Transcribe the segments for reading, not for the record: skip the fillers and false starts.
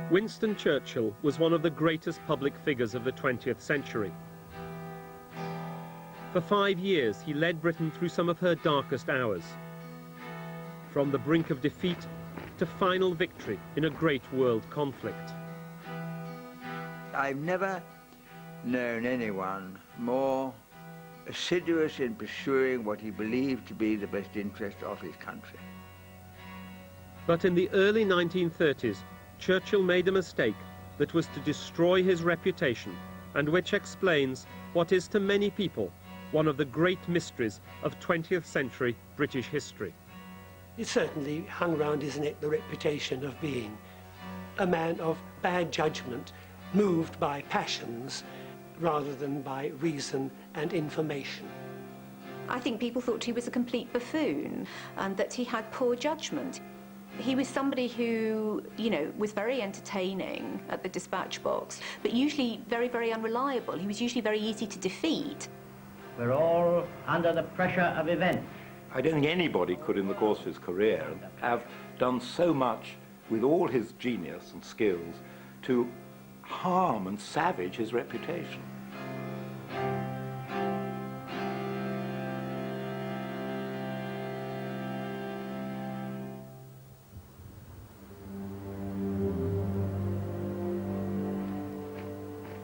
Winston Churchill was one of the greatest public figures of the 20th century. For 5 years, he led Britain through some of her darkest hours. From the brink of defeat to final victory in a great world conflict. I've never known anyone more assiduous in pursuing what he believed to be the best interest of his country. But in the early 1930s, Churchill made a mistake that was to destroy his reputation, and which explains what is to many people one of the great mysteries of 20th century British history. It certainly hung round his neck the reputation of being a man of bad judgment, moved by passions rather than by reason and information. I think people thought he was a complete buffoon and that he had poor judgment. He was somebody who, you know, was very entertaining at the dispatch box, but usually very, very unreliable. He was usually very easy to defeat. We're all under the pressure of events. I don't think anybody could, in the course of his career, have done so much with all his genius and skills to harm and savage his reputation.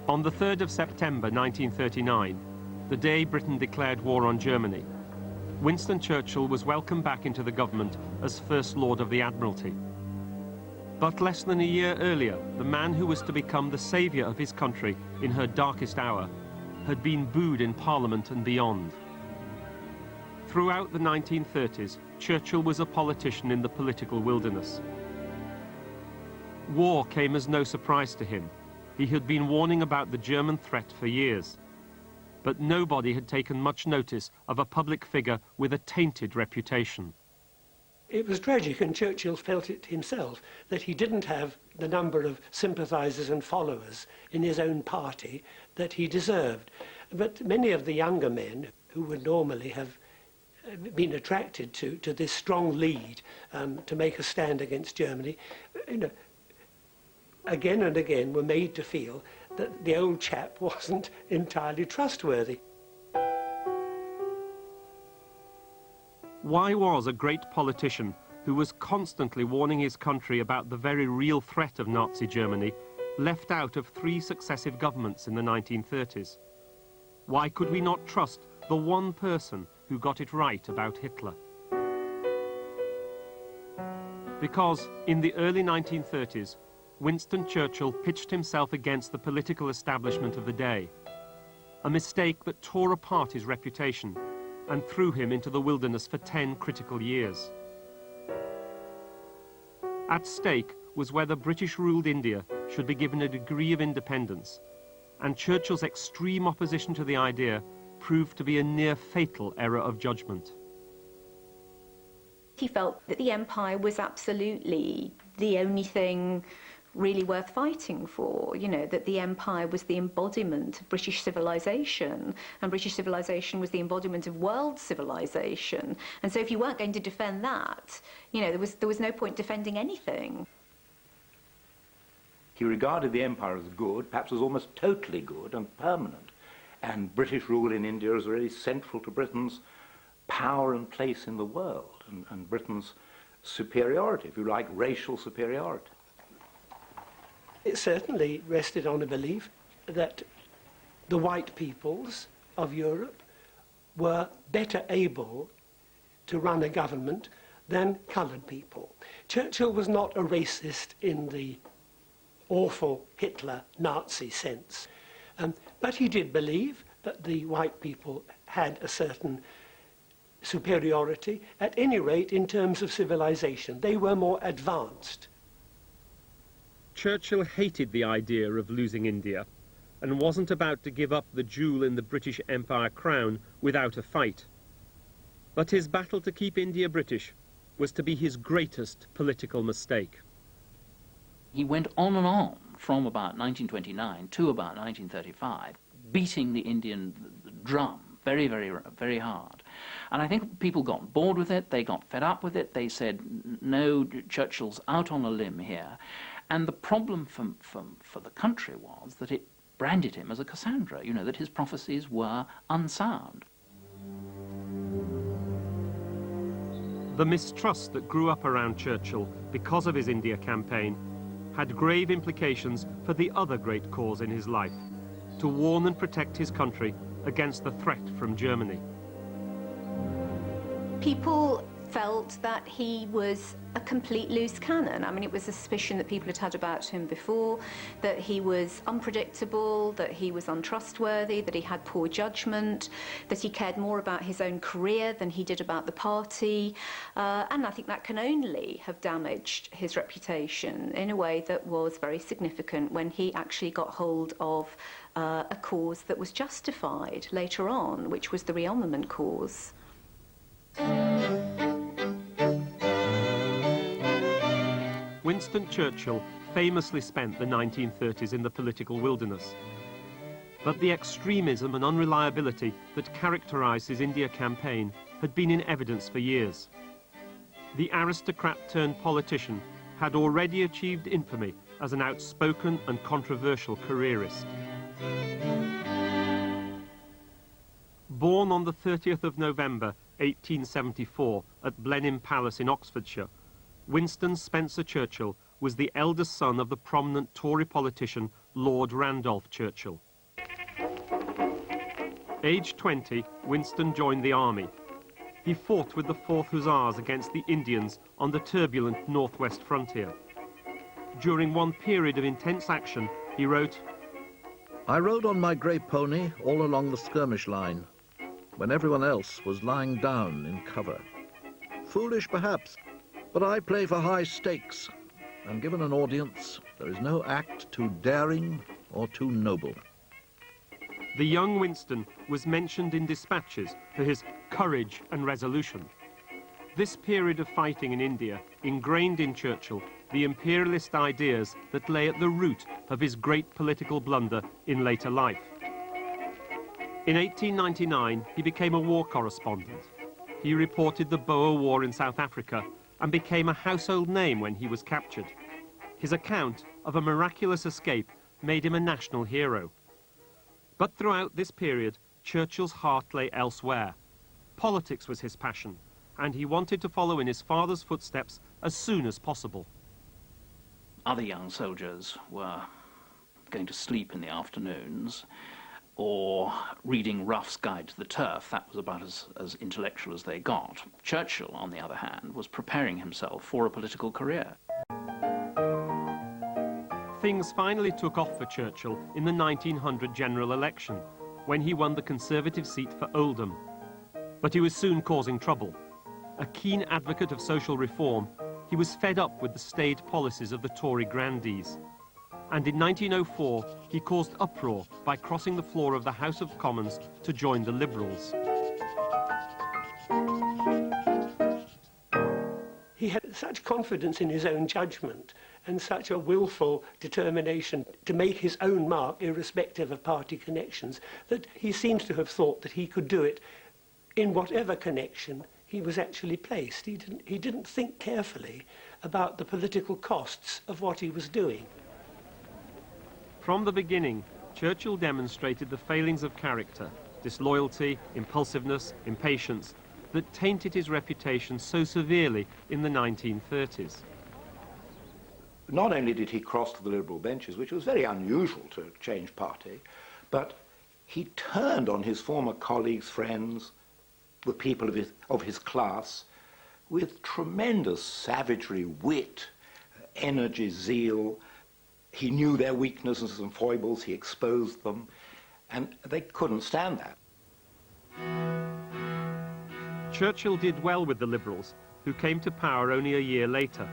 On the 3rd of September 1939, the day Britain declared war on Germany, Winston Churchill was welcomed back into the government as First Lord of the Admiralty. But less than a year earlier, the man who was to become the saviour of his country in her darkest hour had been booed in Parliament and beyond. Throughout the 1930s, Churchill was a politician in the political wilderness. War came as no surprise to him. He had been warning about the German threat for years. But nobody had taken much notice of a public figure with a tainted reputation. It was tragic, and Churchill felt it himself, that he didn't have the number of sympathisers and followers in his own party that he deserved. But many of the younger men who would normally have been attracted to this strong lead to make a stand against Germany, you know, again and again were made to feel that the old chap wasn't entirely trustworthy. Why was a great politician who was constantly warning his country about the very real threat of Nazi Germany left out of 3 successive governments in the 1930s? Why could we not trust the one person who got it right about Hitler? Because in the early 1930s, Winston Churchill pitched himself against the political establishment of the day, a mistake that tore apart his reputation and threw him into the wilderness for 10 critical years. At stake was whether British-ruled India should be given a degree of independence, and Churchill's extreme opposition to the idea proved to be a near-fatal error of judgment. He felt that the empire was absolutely the only thing really worth fighting for, you know, that the empire was the embodiment of British civilization, and British civilization was the embodiment of world civilization. And so if you weren't going to defend that, you know, there was no point defending anything. He regarded the empire as good, perhaps as almost totally good and permanent, and British rule in India as really central to Britain's power and place in the world, and Britain's superiority, if you like, racial superiority. It certainly rested on a belief that the white peoples of Europe were better able to run a government than coloured people. Churchill was not a racist in the awful Hitler Nazi sense, but he did believe that the white people had a certain superiority, at any rate in terms of civilization. They were more advanced. Churchill hated the idea of losing India and wasn't about to give up the jewel in the British Empire crown without a fight. But his battle to keep India British was to be his greatest political mistake. He went on and on from about 1929 to about 1935, beating the Indian drum very, very, very hard. And I think people got bored with it, they got fed up with it, they said, no, Churchill's out on a limb here. And the problem for the country was that it branded him as a Cassandra, you know, that his prophecies were unsound. The mistrust that grew up around Churchill because of his India campaign had grave implications for the other great cause in his life, to warn and protect his country against the threat from Germany. People felt that he was a complete loose cannon. I mean, it was a suspicion that people had had about him before, that he was unpredictable, that he was untrustworthy, that he had poor judgment, that he cared more about his own career than he did about the party. And I think that can only have damaged his reputation in a way that was very significant when he actually got hold of a cause that was justified later on, which was the rearmament cause. Winston Churchill famously spent the 1930s in the political wilderness. But the extremism and unreliability that characterized his India campaign had been in evidence for years. The aristocrat-turned-politician had already achieved infamy as an outspoken and controversial careerist. Born on the 30th of November 1874 at Blenheim Palace in Oxfordshire, Winston Spencer Churchill was the eldest son of the prominent Tory politician Lord Randolph Churchill. Aged 20, Winston joined the army. He fought with the 4th Hussars against the Indians on the turbulent northwest frontier. During one period of intense action, he wrote, "I rode on my grey pony all along the skirmish line, when everyone else was lying down in cover. Foolish perhaps, but I play for high stakes, and given an audience, there is no act too daring or too noble." The young Winston was mentioned in dispatches for his courage and resolution. This period of fighting in India ingrained in Churchill the imperialist ideas that lay at the root of his great political blunder in later life. In 1899, he became a war correspondent. He reported the Boer War in South Africa and became a household name when he was captured. His account of a miraculous escape made him a national hero. But throughout this period, Churchill's heart lay elsewhere. Politics was his passion, and he wanted to follow in his father's footsteps as soon as possible. Other young soldiers were going to sleep in the afternoons or reading Ruff's Guide to the Turf. That was about as intellectual as they got. Churchill, on the other hand, was preparing himself for a political career. Things finally took off for Churchill in the 1900 general election, when he won the Conservative seat for Oldham. But he was soon causing trouble. A keen advocate of social reform, he was fed up with the staid policies of the Tory grandees. And in 1904, he caused uproar by crossing the floor of the House of Commons to join the Liberals. He had such confidence in his own judgment and such a willful determination to make his own mark irrespective of party connections that he seems to have thought that he could do it in whatever connection he was actually placed. He didn't think carefully about the political costs of what he was doing. From the beginning, Churchill demonstrated the failings of character, disloyalty, impulsiveness, impatience, that tainted his reputation so severely in the 1930s. Not only did he cross to the Liberal benches, which was very unusual to change party, but he turned on his former colleagues, friends, the people of his class, with tremendous savagery, wit, energy, zeal. He knew their weaknesses and foibles, he exposed them, and they couldn't stand that. Churchill did well with the Liberals, who came to power only a year later.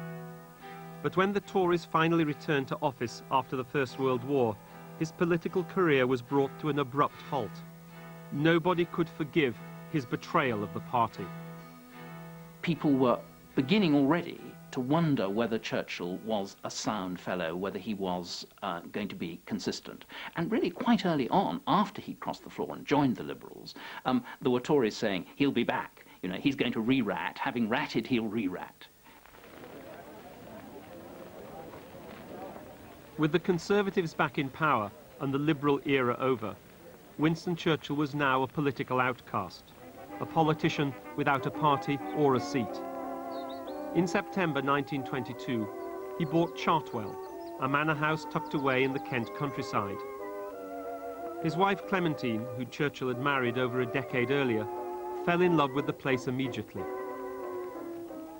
But when the Tories finally returned to office after the First World War, his political career was brought to an abrupt halt. Nobody could forgive his betrayal of the party. People were beginning already to wonder whether Churchill was a sound fellow, whether he was going to be consistent. And really quite early on, after he crossed the floor and joined the Liberals, there were Tories saying, he'll be back. You know, he's going to re-rat. Having ratted, he'll re-rat. With the Conservatives back in power and the Liberal era over, Winston Churchill was now a political outcast, a politician without a party or a seat. In September 1922, he bought Chartwell, a manor house tucked away in the Kent countryside. His wife Clementine, who Churchill had married over a decade earlier, fell in love with the place immediately.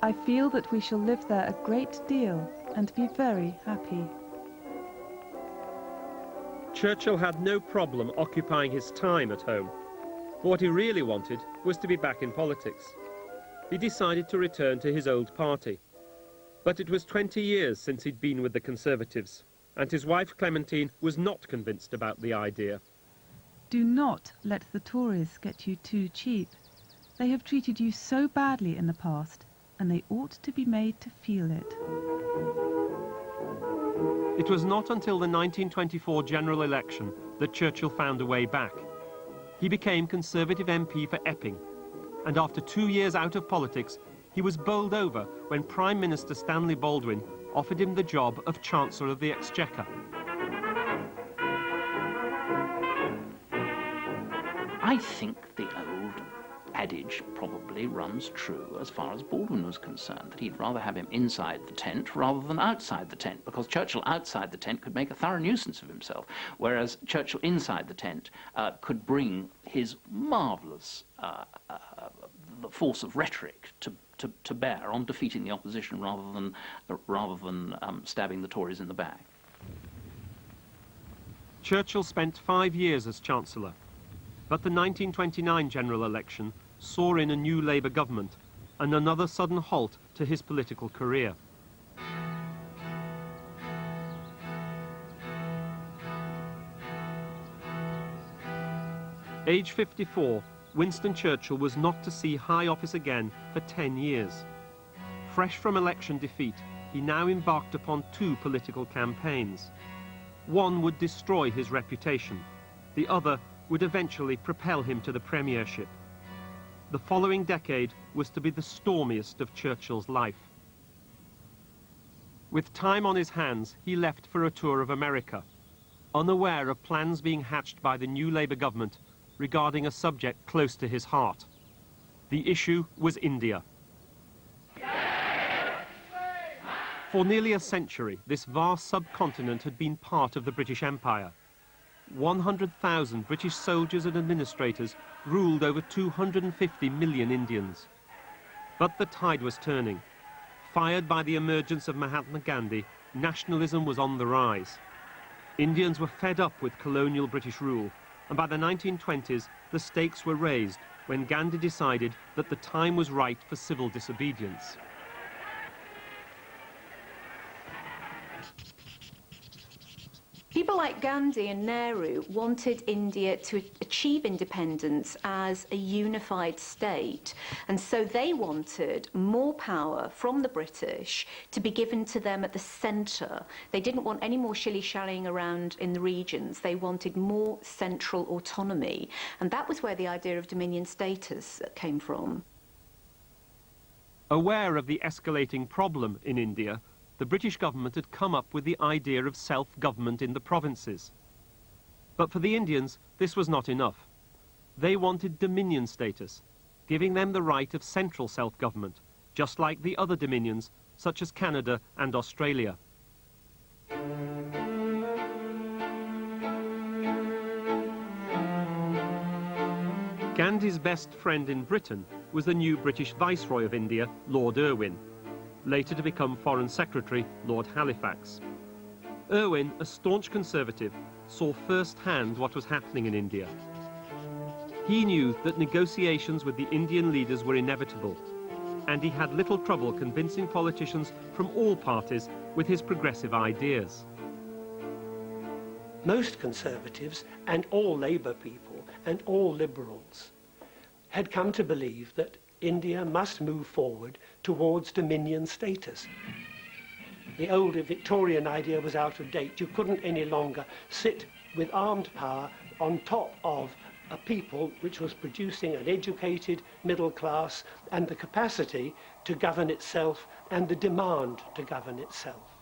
I feel that we shall live there a great deal and be very happy. Churchill had no problem occupying his time at home, but what he really wanted was to be back in politics. He decided to return to his old party. But it was 20 years since he'd been with the Conservatives, and his wife Clementine was not convinced about the idea. Do not let the Tories get you too cheap. They have treated you so badly in the past, and they ought to be made to feel it. It was not until the 1924 general election that Churchill found a way back. He became Conservative MP for Epping, and after 2 years out of politics, he was bowled over when Prime Minister Stanley Baldwin offered him the job of Chancellor of the Exchequer. I think the old adage probably runs true as far as Baldwin was concerned, that he'd rather have him inside the tent rather than outside the tent, because Churchill outside the tent could make a thorough nuisance of himself, whereas Churchill inside the tent could bring his marvellous force of rhetoric to bear on defeating the opposition rather than stabbing the Tories in the back. Churchill spent 5 years as Chancellor, but the 1929 general election saw in a new Labour government and another sudden halt to his political career. Age 54, Winston Churchill was not to see high office again for 10 years. Fresh from election defeat, he now embarked upon 2 political campaigns. One would destroy his reputation. The other would eventually propel him to the premiership. The following decade was to be the stormiest of Churchill's life. With time on his hands, he left for a tour of America, unaware of plans being hatched by the new Labour government regarding a subject close to his heart. The issue was India. For nearly a century, this vast subcontinent had been part of the British Empire. 100,000 British soldiers and administrators ruled over 250 million Indians. But the tide was turning. Fired by the emergence of Mahatma Gandhi, nationalism was on the rise. Indians were fed up with colonial British rule, and by the 1920s, the stakes were raised when Gandhi decided that the time was right for civil disobedience. People like Gandhi and Nehru wanted India to achieve independence as a unified state, and so they wanted more power from the British to be given to them at the centre. They didn't want any more shilly-shallying around in the regions. They wanted more central autonomy, and that was where the idea of dominion status came from. Aware of the escalating problem in India, the British government had come up with the idea of self-government in the provinces. But for the Indians, this was not enough. They wanted dominion status, giving them the right of central self-government, just like the other dominions, such as Canada and Australia. Gandhi's best friend in Britain was the new British Viceroy of India, Lord Irwin, later to become Foreign Secretary, Lord Halifax. Irwin, a staunch conservative, saw firsthand what was happening in India. He knew that negotiations with the Indian leaders were inevitable, and he had little trouble convincing politicians from all parties with his progressive ideas. Most Conservatives and all Labour people and all Liberals had come to believe that India must move forward towards dominion status. The older Victorian idea was out of date. You couldn't any longer sit with armed power on top of a people which was producing an educated middle class and the capacity to govern itself and the demand to govern itself.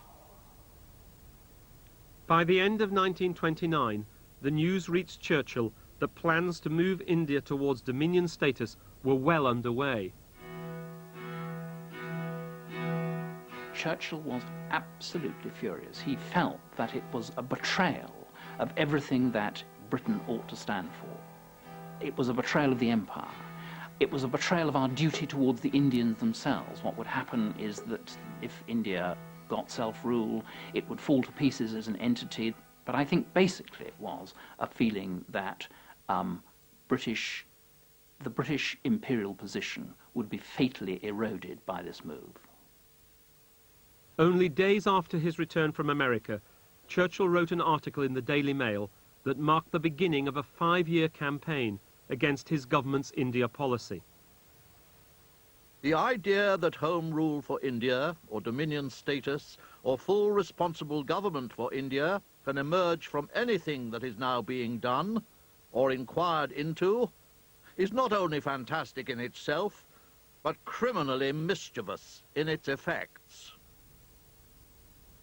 By the end of 1929, the news reached Churchill that plans to move India towards dominion status were well underway. Churchill was absolutely furious. He felt that it was a betrayal of everything that Britain ought to stand for. It was a betrayal of the empire. It was a betrayal of our duty towards the Indians themselves. What would happen is that if India got self-rule, it would fall to pieces as an entity. But I think basically it was a feeling that the British imperial position would be fatally eroded by this move. Only days after his return from America, Churchill wrote an article in the Daily Mail that marked the beginning of a 5-year campaign against his government's India policy. The idea that Home Rule for India, or Dominion status, or full responsible government for India can emerge from anything that is now being done, or inquired into, is not only fantastic in itself, but criminally mischievous in its effects.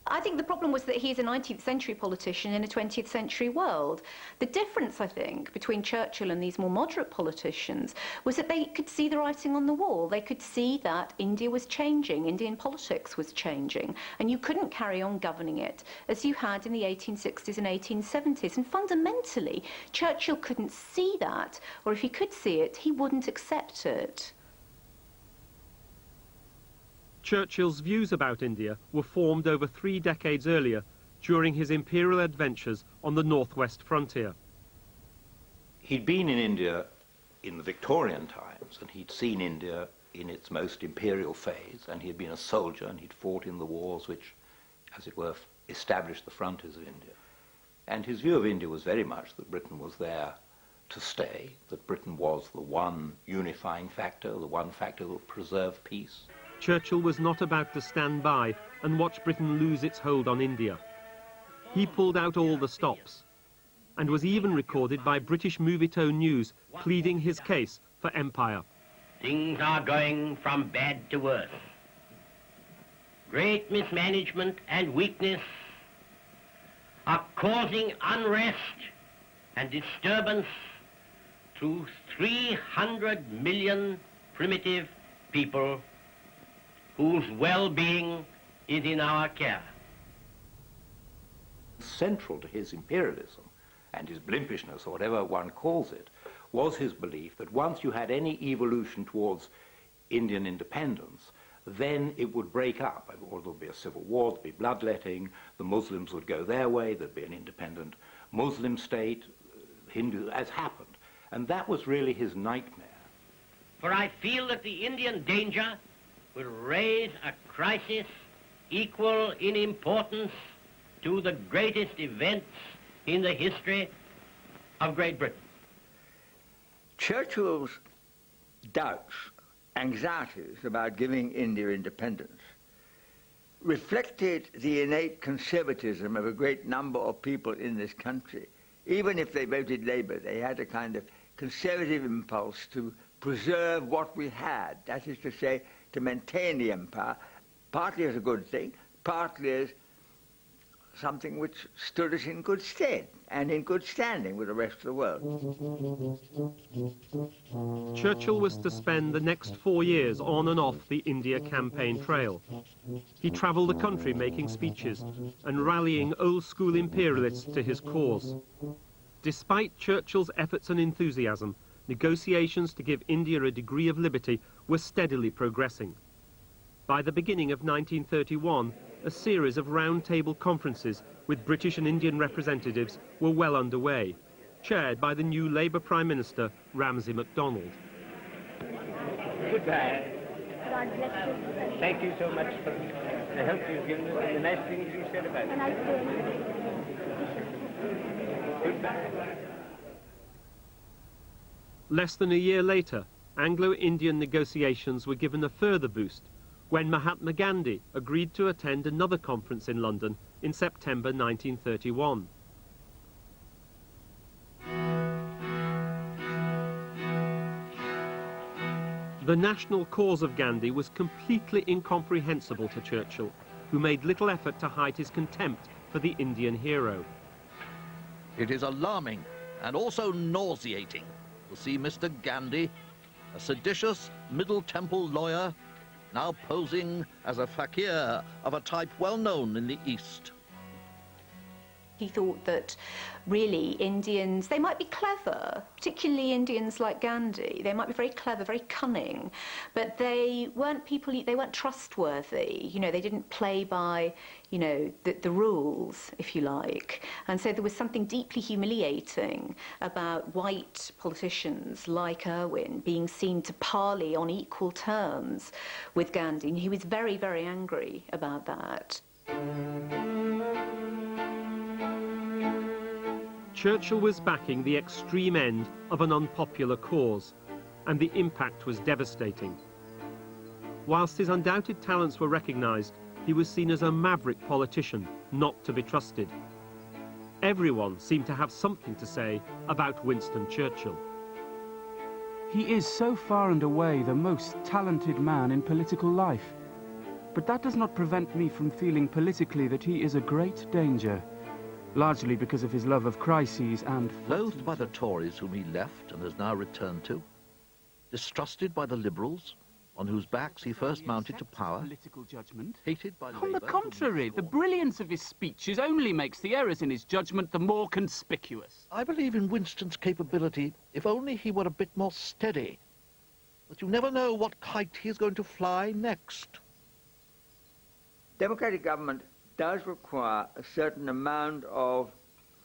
I think the problem was that he's a 19th century politician in a 20th century world. The difference, I think, between Churchill and these more moderate politicians was that they could see the writing on the wall. They could see that India was changing, Indian politics was changing, and you couldn't carry on governing it as you had in the 1860s and 1870s. And fundamentally, Churchill couldn't see that, or if he could see it, he wouldn't accept it. Churchill's views about India were formed over 3 decades earlier during his imperial adventures on the northwest frontier. He'd been in India in the Victorian times, and he'd seen India in its most imperial phase, and he'd been a soldier, and he'd fought in the wars which, as it were, established the frontiers of India. And his view of India was very much that Britain was there to stay, that Britain was the one unifying factor, the one factor that would preserve peace. Churchill was not about to stand by and watch Britain lose its hold on India. He pulled out all the stops and was even recorded by British Movietone News pleading his case for empire. Things are going from bad to worse. Great mismanagement and weakness are causing unrest and disturbance to 300 million primitive people whose well-being is in our care. Central to his imperialism and his blimpishness, or whatever one calls it, was his belief that once you had any evolution towards Indian independence, then it would break up, or there'd be a civil war, there'd be bloodletting, the Muslims would go their way, there'd be an independent Muslim state, Hindu, as happened. And that was really his nightmare. For I feel that the Indian danger will raise a crisis equal in importance to the greatest events in the history of Great Britain. Churchill's doubts, anxieties about giving India independence reflected the innate conservatism of a great number of people in this country. Even if they voted Labour, they had a kind of conservative impulse to preserve what we had, that is to say, to maintain the empire, partly as a good thing, partly as something which stood us in good stead and in good standing with the rest of the world. Churchill was to spend the next 4 years on and off the India campaign trail. He travelled the country making speeches and rallying old-school imperialists to his cause. Despite Churchill's efforts and enthusiasm, negotiations to give India a degree of liberty were steadily progressing. By the beginning of 1931, a series of round-table conferences with British and Indian representatives were well underway, chaired by the new Labour Prime Minister, Ramsay MacDonald. Goodbye. God bless you. Thank you so much for the help you've given us and the nice things you said about it. Goodbye. Less than a year later, Anglo-Indian negotiations were given a further boost when Mahatma Gandhi agreed to attend another conference in London in September 1931. The national cause of Gandhi was completely incomprehensible to Churchill, who made little effort to hide his contempt for the Indian hero. It is alarming and also nauseating to see Mr. Gandhi, a seditious Middle Temple lawyer, now posing as a fakir of a type well known in the East. He thought that really Indians, they might be clever, particularly Indians like Gandhi. They might be very clever, very cunning, but they weren't they weren't trustworthy. You know, they didn't play by, you know, the rules, if you like. And so there was something deeply humiliating about white politicians like Irwin being seen to parley on equal terms with Gandhi. And he was very, very angry about that. Churchill was backing the extreme end of an unpopular cause, and the impact was devastating. Whilst his undoubted talents were recognised, he was seen as a maverick politician, not to be trusted. Everyone seemed to have something to say about Winston Churchill. He is so far and away the most talented man in political life. But that does not prevent me from feeling politically that he is a great danger. Largely because of his love of crises and... Loathed by the Tories whom he left and has now returned to, distrusted by the Liberals, on whose backs he first mounted to power, political judgment. hated by On Labour, the contrary, the brilliance of his speeches only makes the errors in his judgment the more conspicuous. I believe in Winston's capability, if only he were a bit more steady. But you never know what kite he is going to fly next. Democratic government does require a certain amount of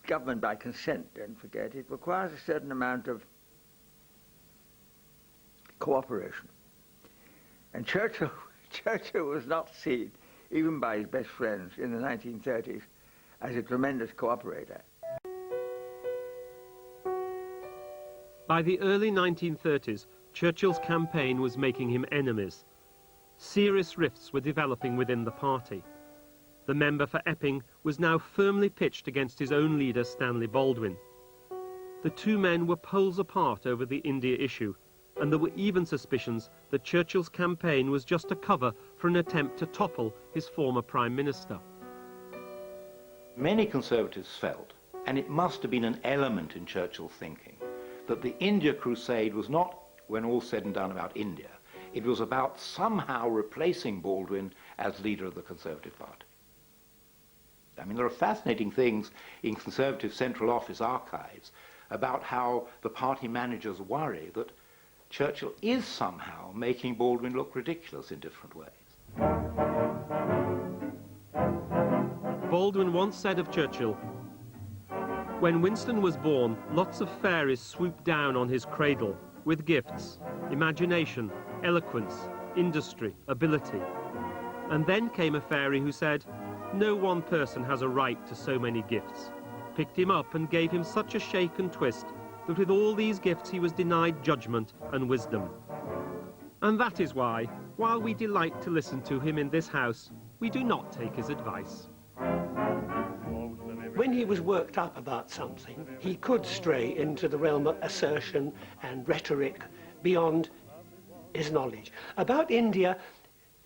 government by consent, don't forget. It requires a certain amount of cooperation. And Churchill was not seen, even by his best friends in the 1930s, as a tremendous cooperator. By the early 1930s, Churchill's campaign was making him enemies. Serious rifts were developing within the party. The member for Epping was now firmly pitched against his own leader, Stanley Baldwin. The two men were poles apart over the India issue, and there were even suspicions that Churchill's campaign was just a cover for an attempt to topple his former Prime Minister. Many Conservatives felt, and it must have been an element in Churchill's thinking, that the India crusade was not, when all said and done, about India. It was about somehow replacing Baldwin as leader of the Conservative Party. I mean, there are fascinating things in Conservative Central Office archives about how the party managers worry that Churchill is somehow making Baldwin look ridiculous in different ways. Baldwin once said of Churchill, "When Winston was born, lots of fairies swooped down on his cradle with gifts, imagination, eloquence, industry, ability. And then came a fairy who said, 'No one person has a right to so many gifts,' picked him up and gave him such a shake and twist that with all these gifts he was denied judgment and wisdom. And that is why, while we delight to listen to him in this house, we do not take his advice." When he was worked up about something, he could stray into the realm of assertion and rhetoric beyond his knowledge. About India,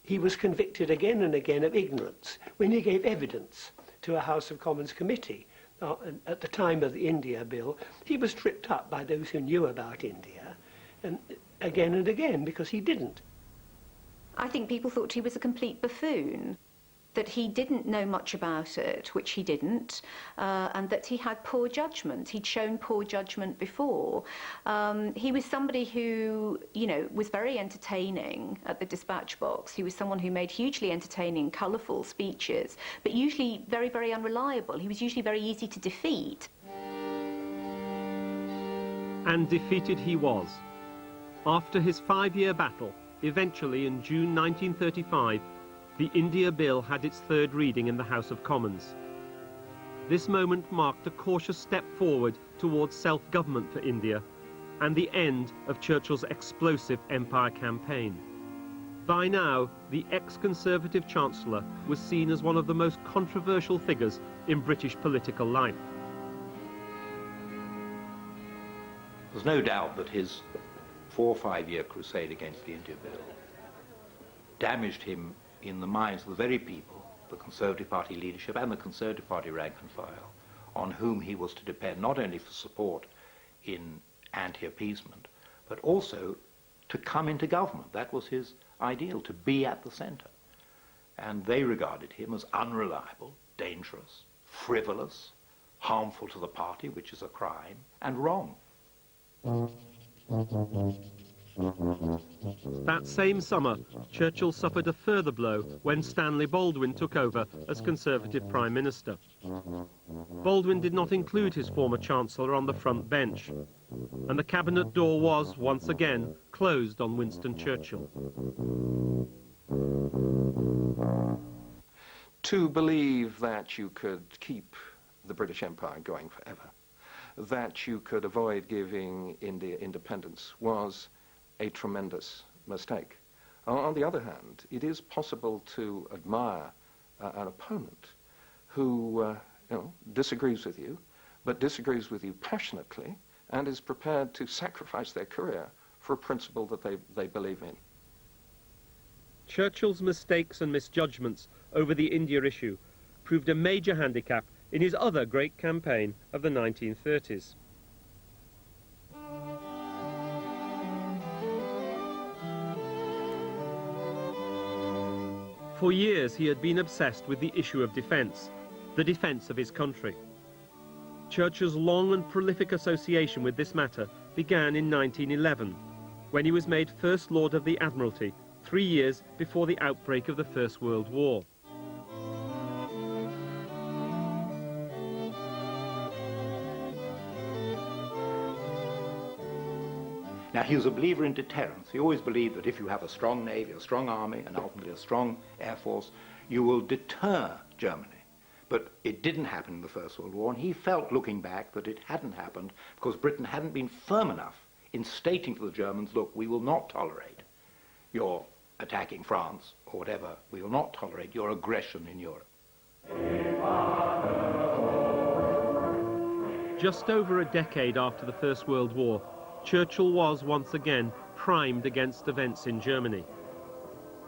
he was convicted again and again of ignorance. When he gave evidence to a House of Commons committee at the time of the India Bill, he was tripped up by those who knew about India, and again because he didn't. I think people thought he was a complete buffoon, that he didn't know much about it, which he didn't, and that he had poor judgment. He'd shown poor judgment before. He was somebody who, you know, was very entertaining at the dispatch box. He was someone who made hugely entertaining, colourful speeches, but usually very, very unreliable. He was usually very easy to defeat. And defeated he was. After his 5-year battle, eventually in June 1935, the India Bill had its third reading in the House of Commons. This moment marked a cautious step forward towards self-government for India and the end of Churchill's explosive empire campaign. By now, the ex-Conservative Chancellor was seen as one of the most controversial figures in British political life. There's no doubt that his 4 or 5 year crusade against the India Bill damaged him in the minds of the very people the Conservative Party leadership and the Conservative Party rank and file, on whom he was to depend not only for support in anti-appeasement, but also to come into government. That was his ideal, to be at the centre. And they regarded him as unreliable, dangerous, frivolous, harmful to the party, which is a crime, and wrong. That same summer, Churchill suffered a further blow when Stanley Baldwin took over as Conservative Prime Minister. Baldwin did not include his former Chancellor on the front bench, and the cabinet door was, once again, closed on Winston Churchill. To believe that you could keep the British Empire going forever, that you could avoid giving India independence, was a tremendous mistake. On the other hand, it is possible to admire an opponent who disagrees with you, but disagrees with you passionately and is prepared to sacrifice their career for a principle that they believe in. Churchill's mistakes and misjudgments over the India issue proved a major handicap in his other great campaign of the 1930s. For years he had been obsessed with the issue of defence, the defence of his country. Churchill's long and prolific association with this matter began in 1911, when he was made First Lord of the Admiralty, 3 years before the outbreak of the First World War. Now, he was a believer in deterrence. He always believed that if you have a strong navy, a strong army, and ultimately a strong air force, you will deter Germany. But it didn't happen in the First World War, and he felt, looking back, that it hadn't happened because Britain hadn't been firm enough in stating to the Germans, look, we will not tolerate your attacking France or whatever. We will not tolerate your aggression in Europe. Just over a decade after the First World War, Churchill was once again primed against events in Germany.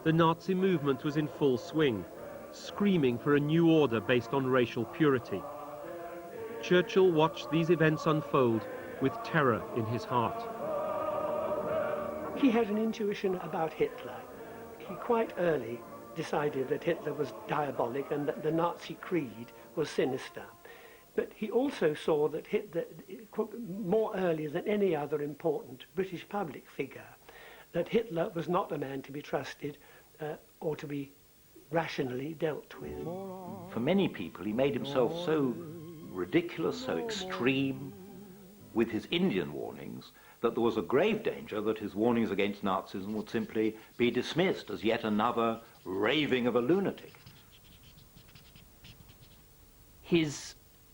The Nazi movement was in full swing, screaming for a new order based on racial purity. Churchill watched these events unfold with terror in his heart. He had an intuition about Hitler. He quite early decided that Hitler was diabolic and that the Nazi creed was sinister. But he also saw that Hitler, more early than any other important British public figure, that Hitler was not a man to be trusted or to be rationally dealt with. For many people, he made himself so ridiculous, so extreme with his Indian warnings, that there was a grave danger that his warnings against Nazism would simply be dismissed as yet another raving of a lunatic. His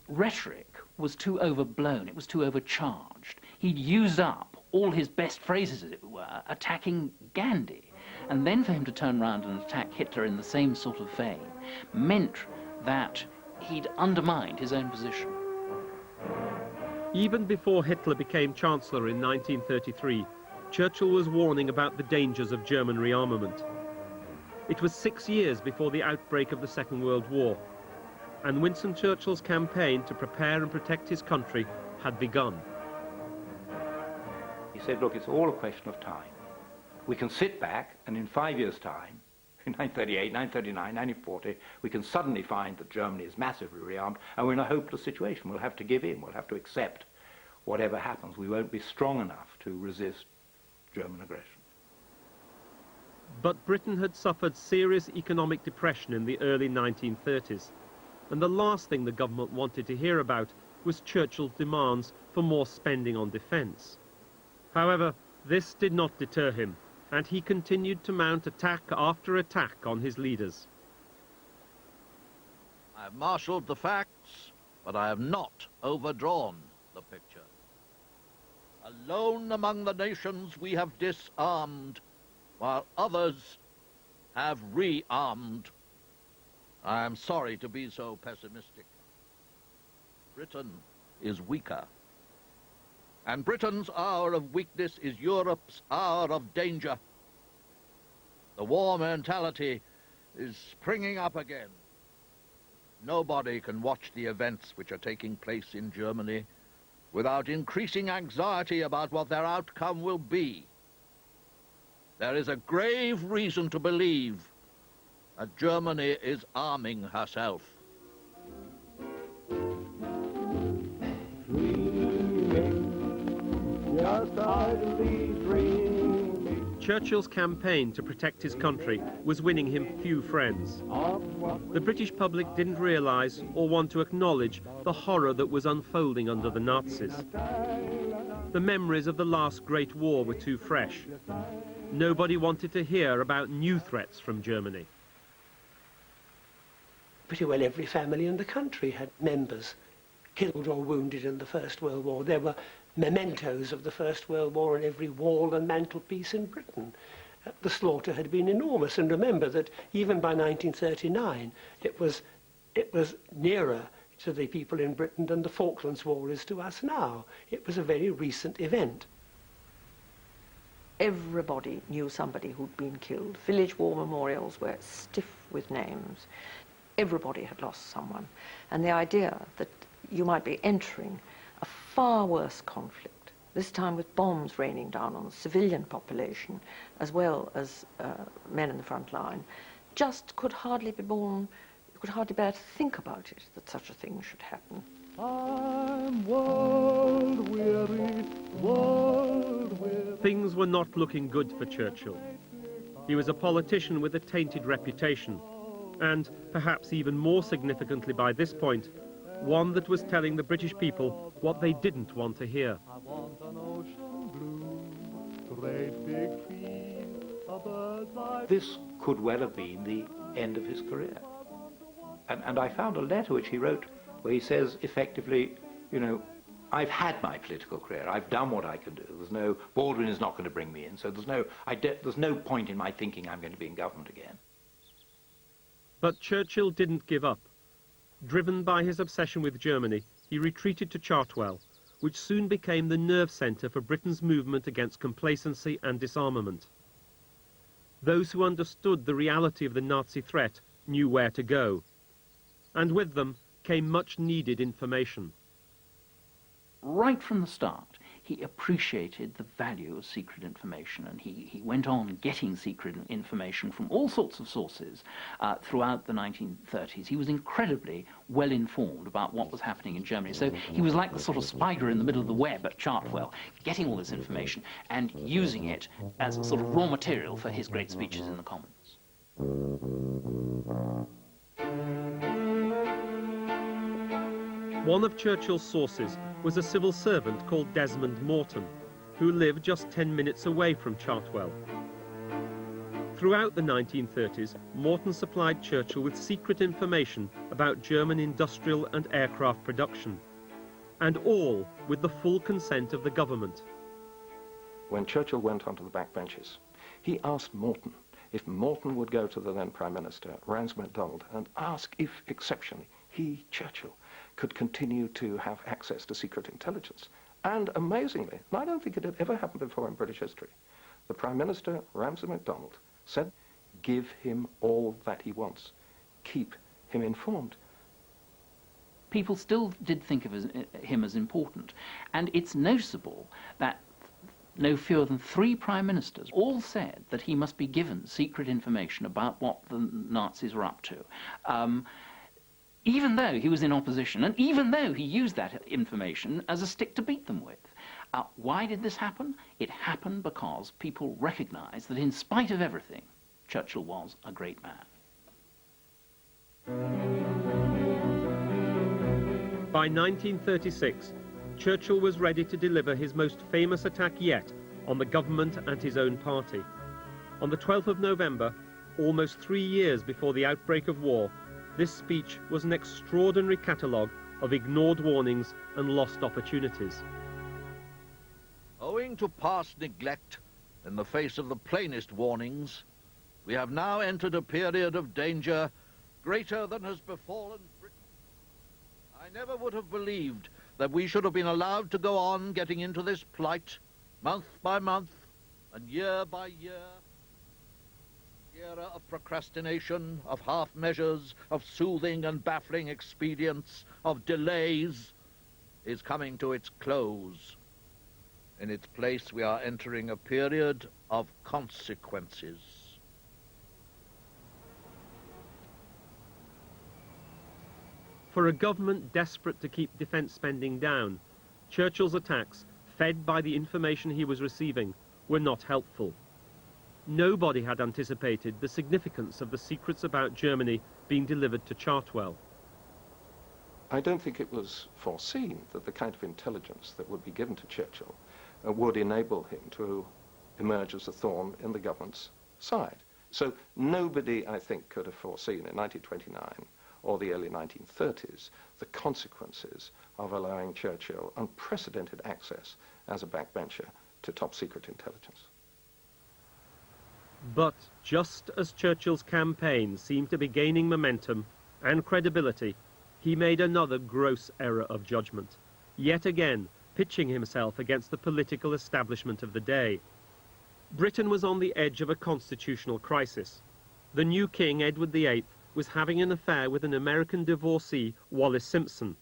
rhetoric was too overblown, it was too overcharged. He'd used up all his best phrases, as it were, attacking Gandhi. And then for him to turn around and attack Hitler in the same sort of vein meant that he'd undermined his own position. Even before Hitler became Chancellor in 1933, Churchill was warning about the dangers of German rearmament. It was 6 years before the outbreak of the Second World War, and Winston Churchill's campaign to prepare and protect his country had begun. He said, look, it's all a question of time. We can sit back and in 5 years' time, in 1938, 1939, 1940, we can suddenly find that Germany is massively rearmed and we're in a hopeless situation. We'll have to give in. We'll have to accept whatever happens. We won't be strong enough to resist German aggression. But Britain had suffered serious economic depression in the early 1930s, and the last thing the government wanted to hear about was Churchill's demands for more spending on defence. However, this did not deter him, and he continued to mount attack after attack on his leaders. I have marshalled the facts, but I have not overdrawn the picture. Alone among the nations we have disarmed, while others have rearmed. I am sorry to be so pessimistic. Britain is weaker. And Britain's hour of weakness is Europe's hour of danger. The war mentality is springing up again. Nobody can watch the events which are taking place in Germany without increasing anxiety about what their outcome will be. There is a grave reason to believe that Germany is arming herself. Churchill's campaign to protect his country was winning him few friends. The British public didn't realise or want to acknowledge the horror that was unfolding under the Nazis. The memories of the last Great War were too fresh. Nobody wanted to hear about new threats from Germany. Pretty well every family in the country had members killed or wounded in the First World War. There were mementos of the First World War on every wall and mantelpiece in Britain. The slaughter had been enormous, and remember that even by 1939 it was nearer to the people in Britain than the Falklands War is to us now. It was a very recent event. Everybody knew somebody who'd been killed. Village war memorials were stiff with names. Everybody had lost someone. And the idea that you might be entering a far worse conflict, this time with bombs raining down on the civilian population as well as men in the front line, just could hardly be borne. You could hardly bear to think about it, that such a thing should happen. I'm world weary, world weary. Things were not looking good for Churchill. He was a politician with a tainted reputation, and, perhaps even more significantly by this point, one that was telling the British people what they didn't want to hear. I want an ocean blue, great big field, a bird's eye. This could well have been the end of his career. And I found a letter which he wrote where he says, effectively, you know, I've had my political career. I've done what I can do. There's no, Baldwin is not going to bring me in, so there's no point in my thinking I'm going to be in government again. But Churchill didn't give up. Driven by his obsession with Germany, he retreated to Chartwell, which soon became the nerve centre for Britain's movement against complacency and disarmament. Those who understood the reality of the Nazi threat knew where to go. And with them came much needed information. Right from the start, he appreciated the value of secret information, and he went on getting secret information from all sorts of sources throughout the 1930s. He was incredibly well informed about what was happening in Germany. So he was like the sort of spider in the middle of the web at Chartwell, getting all this information and using it as a sort of raw material for his great speeches in the Commons. One of Churchill's sources was a civil servant called Desmond Morton, who lived just 10 minutes away from Chartwell. Throughout the 1930s, Morton supplied Churchill with secret information about German industrial and aircraft production, and all with the full consent of the government. When Churchill went onto the backbenches, he asked Morton if Morton would go to the then Prime Minister, Rance MacDonald, and ask if, exceptionally, he, Churchill, could continue to have access to secret intelligence. And amazingly, and I don't think it had ever happened before in British history, the Prime Minister, Ramsay MacDonald, said, give him all that he wants. Keep him informed. People still did think of him as important. And it's noticeable that no fewer than 3 prime ministers all said that he must be given secret information about what the Nazis were up to. Even though he was in opposition, and even though he used that information as a stick to beat them with. Why did this happen? It happened because people recognized that in spite of everything, Churchill was a great man. By 1936, Churchill was ready to deliver his most famous attack yet on the government and his own party. On the 12th of November, almost 3 years before the outbreak of war, this speech was an extraordinary catalogue of ignored warnings and lost opportunities. Owing to past neglect, in the face of the plainest warnings, we have now entered a period of danger greater than has befallen Britain. I never would have believed that we should have been allowed to go on getting into this plight, month by month and year by year. Era of procrastination, of half measures, of soothing and baffling expedients, of delays, is coming to its close. In its place, we are entering a period of consequences. For a government desperate to keep defence spending down, Churchill's attacks, fed by the information he was receiving, were not helpful. Nobody had anticipated the significance of the secrets about Germany being delivered to Chartwell. I don't think it was foreseen that the kind of intelligence that would be given to Churchill would enable him to emerge as a thorn in the government's side. So nobody, I think, could have foreseen in 1929 or the early 1930s the consequences of allowing Churchill unprecedented access as a backbencher to top-secret intelligence. But just as Churchill's campaign seemed to be gaining momentum and credibility, he made another gross error of judgment, yet again pitching himself against the political establishment of the day. Britain was on the edge of a constitutional crisis. The new king, Edward VIII, was having an affair with an American divorcee, Wallis Simpson,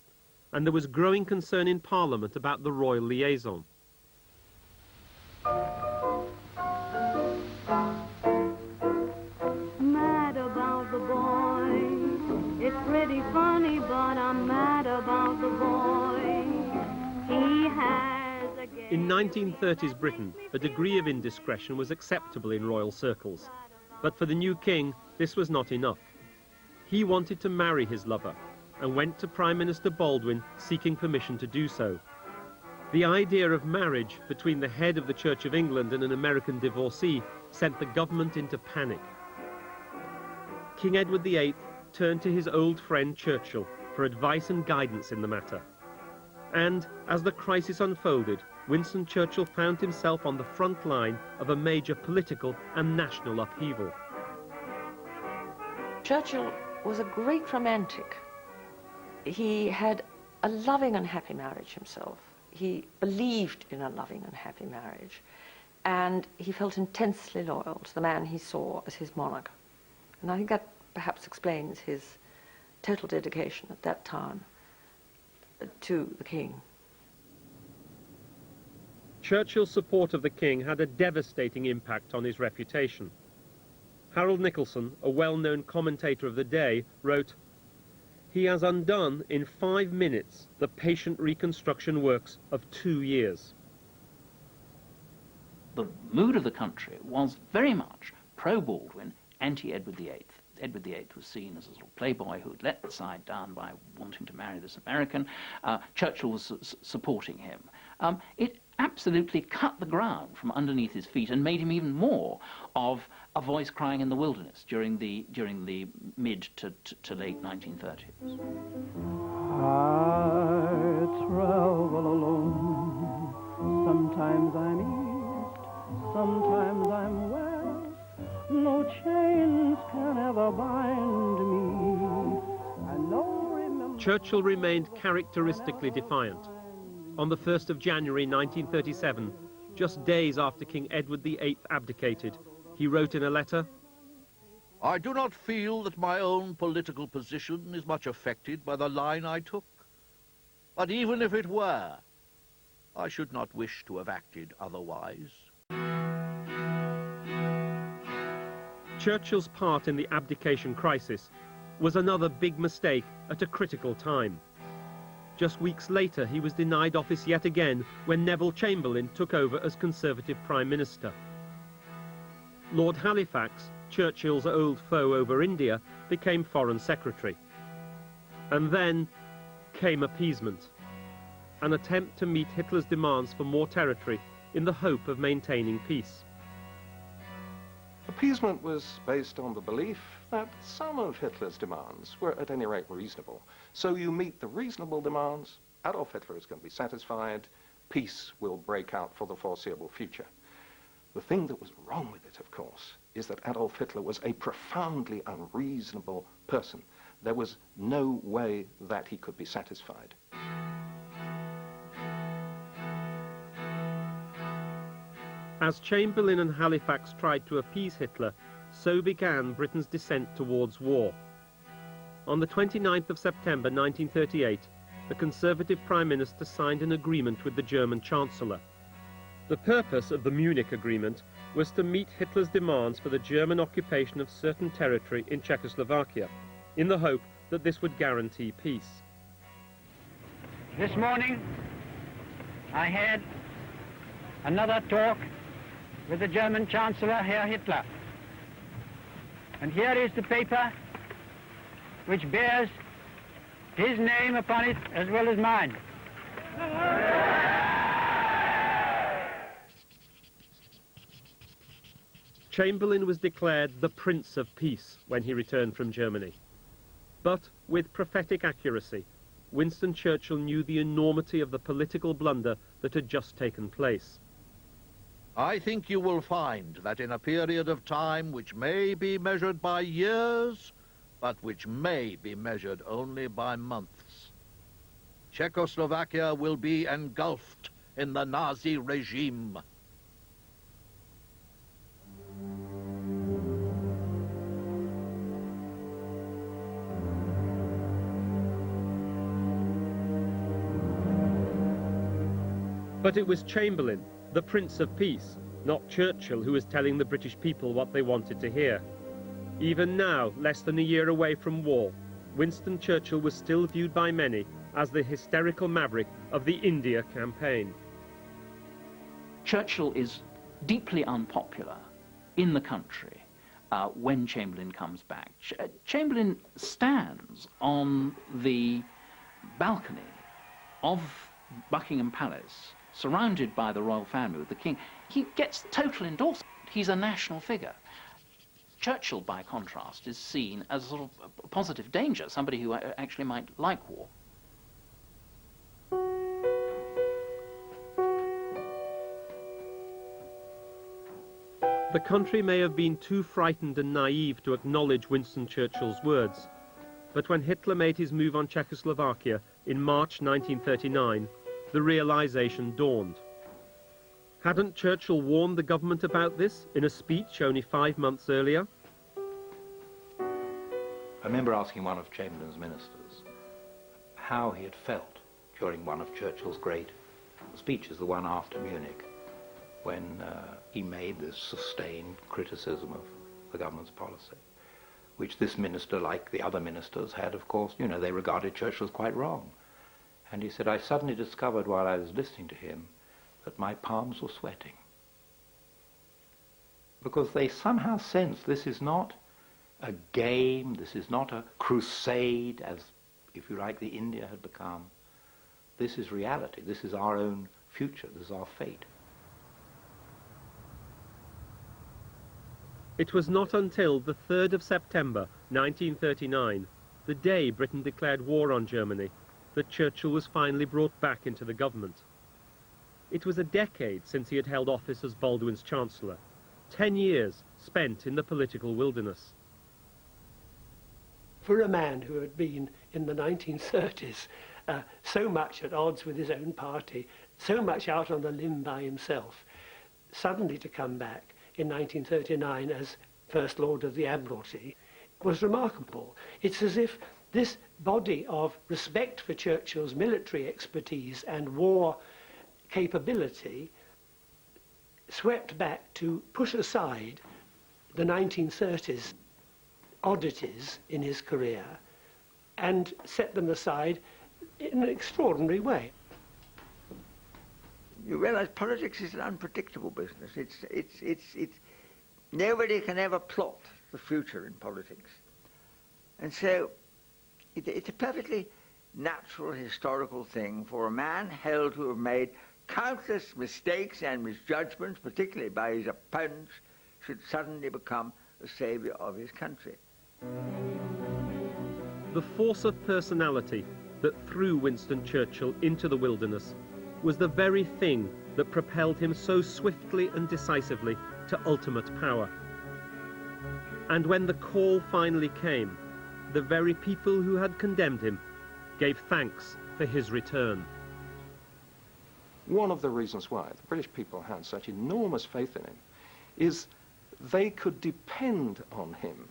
and there was growing concern in Parliament about the royal liaison. Mad about the boy. It's pretty funny, but I'm mad about the boy. He has a game. In 1930s Britain, a degree of indiscretion was acceptable in royal circles. But for the new king, this was not enough. He wanted to marry his lover and went to Prime Minister Baldwin seeking permission to do so. The idea of marriage between the head of the Church of England and an American divorcee sent the government into panic. King Edward VIII turned to his old friend Churchill for advice and guidance in the matter. And as the crisis unfolded, Winston Churchill found himself on the front line of a major political and national upheaval. Churchill was a great romantic. He had a loving and happy marriage himself. He believed in a loving and happy marriage, and he felt intensely loyal to the man he saw as his monarch. And I think that perhaps explains his total dedication at that time to the king. Churchill's support of the king had a devastating impact on his reputation. Harold Nicholson, a well-known commentator of the day, wrote, "He has undone in 5 minutes the patient reconstruction works of 2 years." The mood of the country was very much pro-Baldwin, anti-Edward VIII. Edward VIII was seen as a sort of playboy who had let the side down by wanting to marry this American. Churchill was supporting him. It absolutely cut the ground from underneath his feet and made him even more of a voice crying in the wilderness during the mid to late 1930s. I travel alone. Sometimes I'm east, sometimes I'm west. No chains can ever bind me. And no Churchill remained characteristically defiant. On the 1st of January 1937, just days after King Edward VIII abdicated, he wrote in a letter, I do not feel that my own political position is much affected by the line I took. But even if it were, I should not wish to have acted otherwise. Churchill's part in the abdication crisis was another big mistake at a critical time. Just weeks later, he was denied office yet again when Neville Chamberlain took over as Conservative Prime Minister. Lord Halifax, Churchill's old foe over India, became Foreign Secretary. And then came appeasement, an attempt to meet Hitler's demands for more territory in the hope of maintaining peace. Appeasement was based on the belief that some of Hitler's demands were at any rate reasonable. So you meet the reasonable demands, Adolf Hitler is going to be satisfied, peace will break out for the foreseeable future. The thing that was wrong with it, of course, is that Adolf Hitler was a profoundly unreasonable person. There was no way that he could be satisfied. As Chamberlain and Halifax tried to appease Hitler, so began Britain's descent towards war. On the 29th of September 1938, the Conservative Prime Minister signed an agreement with the German Chancellor. The purpose of the Munich Agreement was to meet Hitler's demands for the German occupation of certain territory in Czechoslovakia, in the hope that this would guarantee peace. This morning, I had another talk with the German Chancellor, Herr Hitler. And here is the paper which bears his name upon it as well as mine. Chamberlain was declared the Prince of Peace when he returned from Germany. But with prophetic accuracy, Winston Churchill knew the enormity of the political blunder that had just taken place. I think you will find that in a period of time which may be measured by years, but which may be measured only by months, Czechoslovakia will be engulfed in the Nazi regime. But it was Chamberlain, the Prince of Peace, not Churchill, who was telling the British people what they wanted to hear. Even now, less than a year away from war, Winston Churchill was still viewed by many as the hysterical maverick of the India campaign. Churchill is deeply unpopular in the country when Chamberlain comes back. Chamberlain stands on the balcony of Buckingham Palace, surrounded by the royal family with the king. He gets total endorsement. He's a national figure. Churchill, by contrast, is seen as a sort of a positive danger, somebody who actually might like war. The country may have been too frightened and naive to acknowledge Winston Churchill's words, but when Hitler made his move on Czechoslovakia in March 1939, the realization dawned. Hadn't Churchill warned the government about this in a speech only 5 months earlier? I remember asking one of Chamberlain's ministers how he had felt during one of Churchill's great speeches, the one after Munich, when he made this sustained criticism of the government's policy, which this minister, like the other ministers, had, of course, you know, they regarded Churchill as quite wrong. And he said, I suddenly discovered while I was listening to him that my palms were sweating. Because they somehow sensed this is not a game, this is not a crusade, as, if you like, the India had become. This is reality, this is our own future, this is our fate. It was not until the 3rd of September 1939, the day Britain declared war on Germany, that Churchill was finally brought back into the government. It was a decade since he had held office as Baldwin's Chancellor, 10 years spent in the political wilderness. For a man who had been in the 1930s so much at odds with his own party, so much out on the limb by himself, suddenly to come back in 1939 as First Lord of the Admiralty was remarkable. It's as if this body of respect for Churchill's military expertise and war capability swept back to push aside the 1930s oddities in his career and set them aside in an extraordinary way. You realize politics is an unpredictable business. It's nobody can ever plot the future in politics. And so it's a perfectly natural historical thing for a man held to have made countless mistakes and misjudgments, particularly by his opponents, should suddenly become the savior of his country. The force of personality that threw Winston Churchill into the wilderness was the very thing that propelled him so swiftly and decisively to ultimate power. And when the call finally came, the very people who had condemned him gave thanks for his return. One of the reasons why the British people had such enormous faith in him is they could depend on him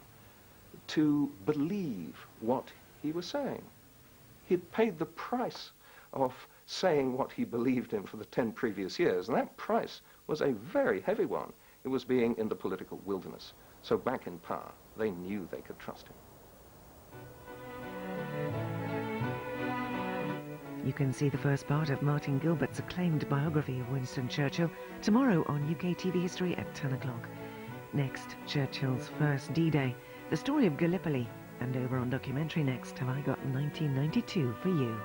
to believe what he was saying. He'd paid the price of saying what he believed in for the 10 previous years, and that price was a very heavy one. It was being in the political wilderness. So back in power, they knew they could trust him. You can see the first part of Martin Gilbert's acclaimed biography of Winston Churchill tomorrow on UK TV History at 10 o'clock. Next, Churchill's first D-Day, the story of Gallipoli, and over on Documentary Next have I got 1992 for you.